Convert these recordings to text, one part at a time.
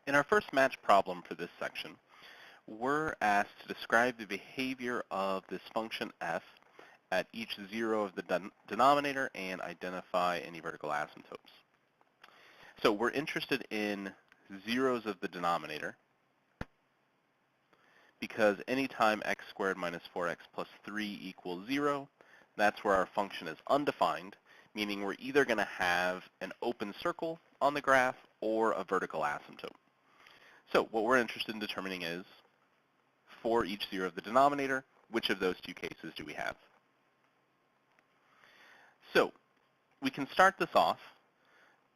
In our first match problem for this section, we're asked to describe the behavior of this function f at each zero of the denominator and identify any vertical asymptotes. So we're interested in zeros of the denominator because anytime x squared minus 4x plus 3 equals 0, that's where our function is undefined, meaning we're either going to have an open circle on the graph or a vertical asymptote. So what we're interested in determining is, for each zero of the denominator, which of those two cases do we have? So we can start this off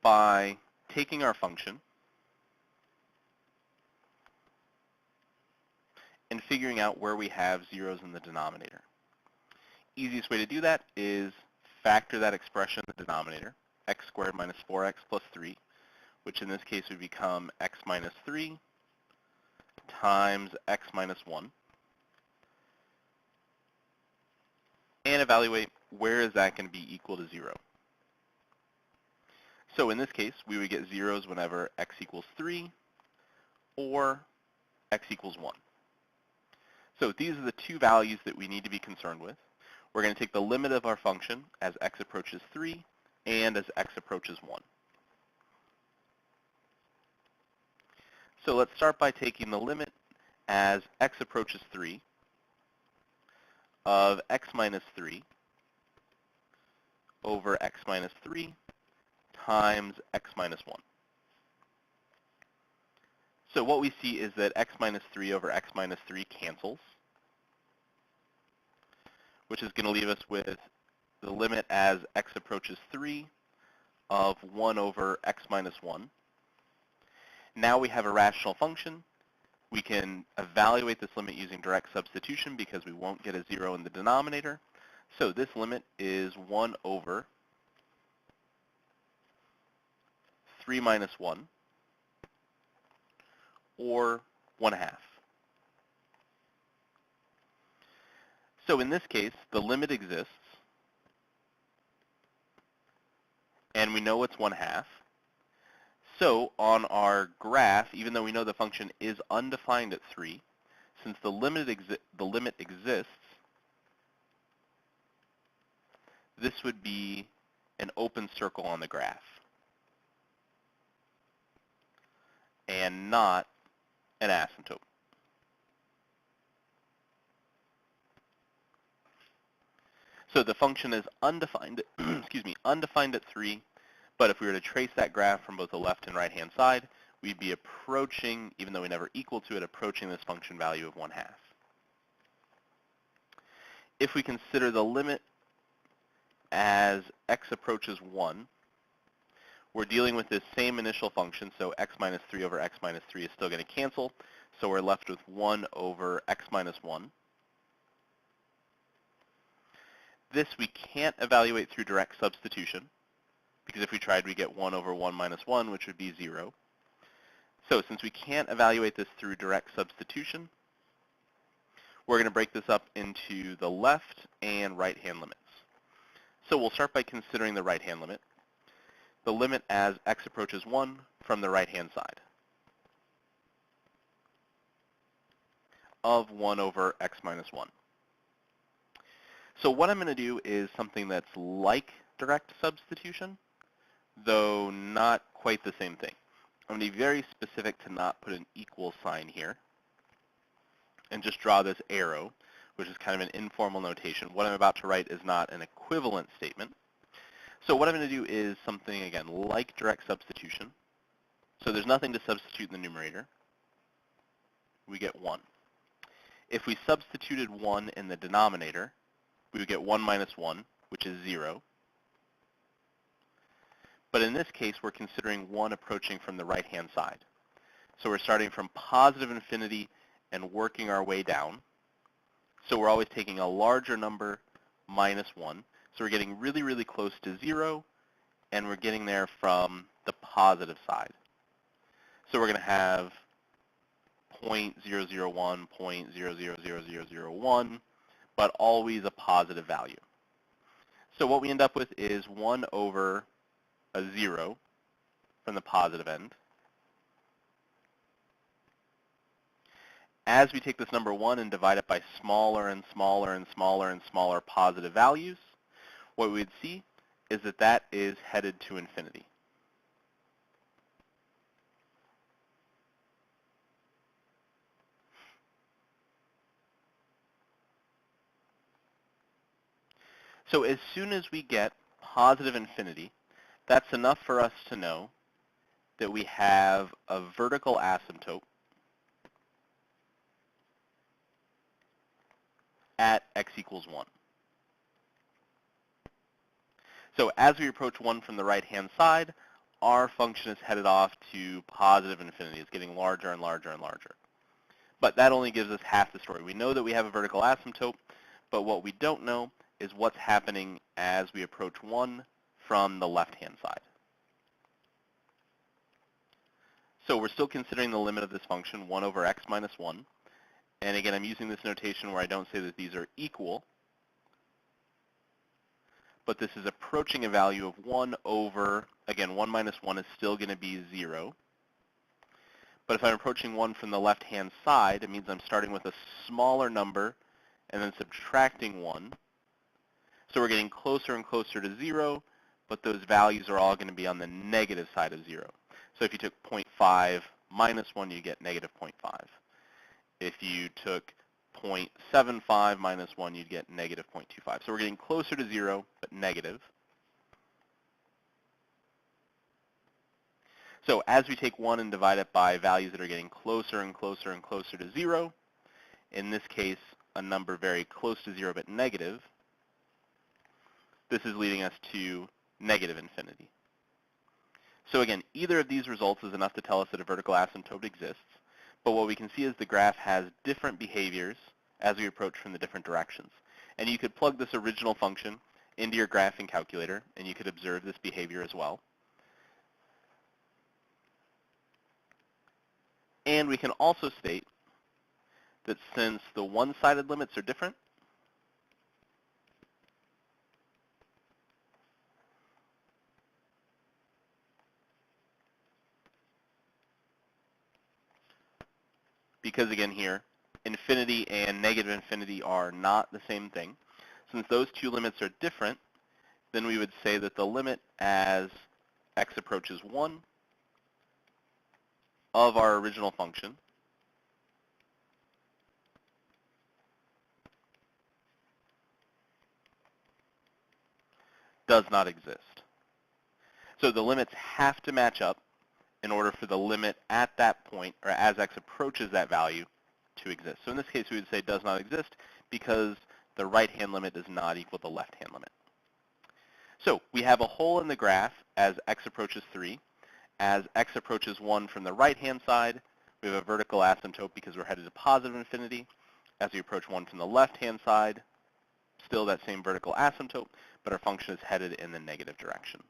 by taking our function and figuring out where we have zeros in the denominator. Easiest way to do that is factor that expression in the denominator, x squared minus 4x plus 3, which in this case would become x minus 3 times x minus 1, and evaluate where is that going to be equal to 0. So in this case, we would get zeros whenever x equals 3 or x equals 1. So these are the two values that we need to be concerned with. We're going to take the limit of our function as x approaches 3 and as x approaches 1. So let's start by taking the limit as x approaches 3 of x minus 3 over x minus 3 times x minus 1. So what we see is that x minus 3 over x minus 3 cancels, which is going to leave us with the limit as x approaches 3 of 1 over x minus 1. Now we have a rational function. We can evaluate this limit using direct substitution because we won't get a 0 in the denominator. So this limit is 1 over 3 minus 1, or 1/2. So in this case, the limit exists, and we know it's 1/2. So on our graph, even though we know the function is undefined at 3, since the limit exists, this would be an open circle on the graph and not an asymptote. So the function is undefined, undefined at 3, but if we were to trace that graph from both the left and right-hand side, we'd be approaching, even though we never equal to it, approaching this function value of 1/2. If we consider the limit as x approaches 1, we're dealing with this same initial function, so x minus 3 over x minus 3 is still going to cancel, so we're left with 1 over x minus 1. This we can't evaluate through direct substitution, because if we tried, we get 1 over 1 minus 1, which would be 0. So since we can't evaluate this through direct substitution, we're going to break this up into the left and right-hand limits. So we'll start by considering the right-hand limit, the limit as x approaches 1 from the right-hand side of 1 over x minus 1. So what I'm going to do is something that's like direct substitution, though not quite the same thing. I'm going to be very specific to not put an equal sign here and just draw this arrow, which is kind of an informal notation. What I'm about to write is not an equivalent statement. So what I'm going to do is something, again, like direct substitution. So there's nothing to substitute in the numerator. We get 1. If we substituted 1 in the denominator, we would get 1 minus 1, which is 0. But in this case, we're considering 1 approaching from the right-hand side. So we're starting from positive infinity and working our way down. So we're always taking a larger number minus 1. So we're getting really, really close to 0, and we're getting there from the positive side. So we're going to have 0.001, 0.000001, but always a positive value. So what we end up with is 1 over a 0 from the positive end, as we take this number 1 and divide it by smaller and smaller and smaller and smaller positive values, what we would see is that that is headed to infinity. So as soon as we get positive infinity, that's enough for us to know that we have a vertical asymptote at x equals 1. So as we approach 1 from the right-hand side, our function is headed off to positive infinity. It's getting larger and larger and larger. But that only gives us half the story. We know that we have a vertical asymptote, but what we don't know is what's happening as we approach 1 from the left-hand side. So we're still considering the limit of this function, 1 over x minus 1. And again, I'm using this notation where I don't say that these are equal, but this is approaching a value of 1 over, again, 1 minus 1 is still going to be 0. But if I'm approaching 1 from the left-hand side, it means I'm starting with a smaller number and then subtracting 1. So we're getting closer and closer to 0, but those values are all going to be on the negative side of 0. So if you took 0.5 minus 1, you get negative 0.5. If you took 0.75 minus 1, you'd get negative 0.25. So we're getting closer to 0, but negative. So as we take 1 and divide it by values that are getting closer and closer and closer to 0, in this case, a number very close to 0 but negative, this is leading us to negative infinity. So again, either of these results is enough to tell us that a vertical asymptote exists, but what we can see is the graph has different behaviors as we approach from the different directions. And you could plug this original function into your graphing calculator, and you could observe this behavior as well. And we can also state that since the one-sided limits are different, because again here, infinity and negative infinity are not the same thing. Since those two limits are different, then we would say that the limit as x approaches 1 of our original function does not exist. So the limits have to match up in order for the limit at that point, or as x approaches that value, to exist. So in this case, we would say does not exist because the right-hand limit does not equal the left-hand limit. So we have a hole in the graph as x approaches 3. As x approaches 1 from the right-hand side, we have a vertical asymptote because we're headed to positive infinity. As we approach 1 from the left-hand side, still that same vertical asymptote, but our function is headed in the negative direction.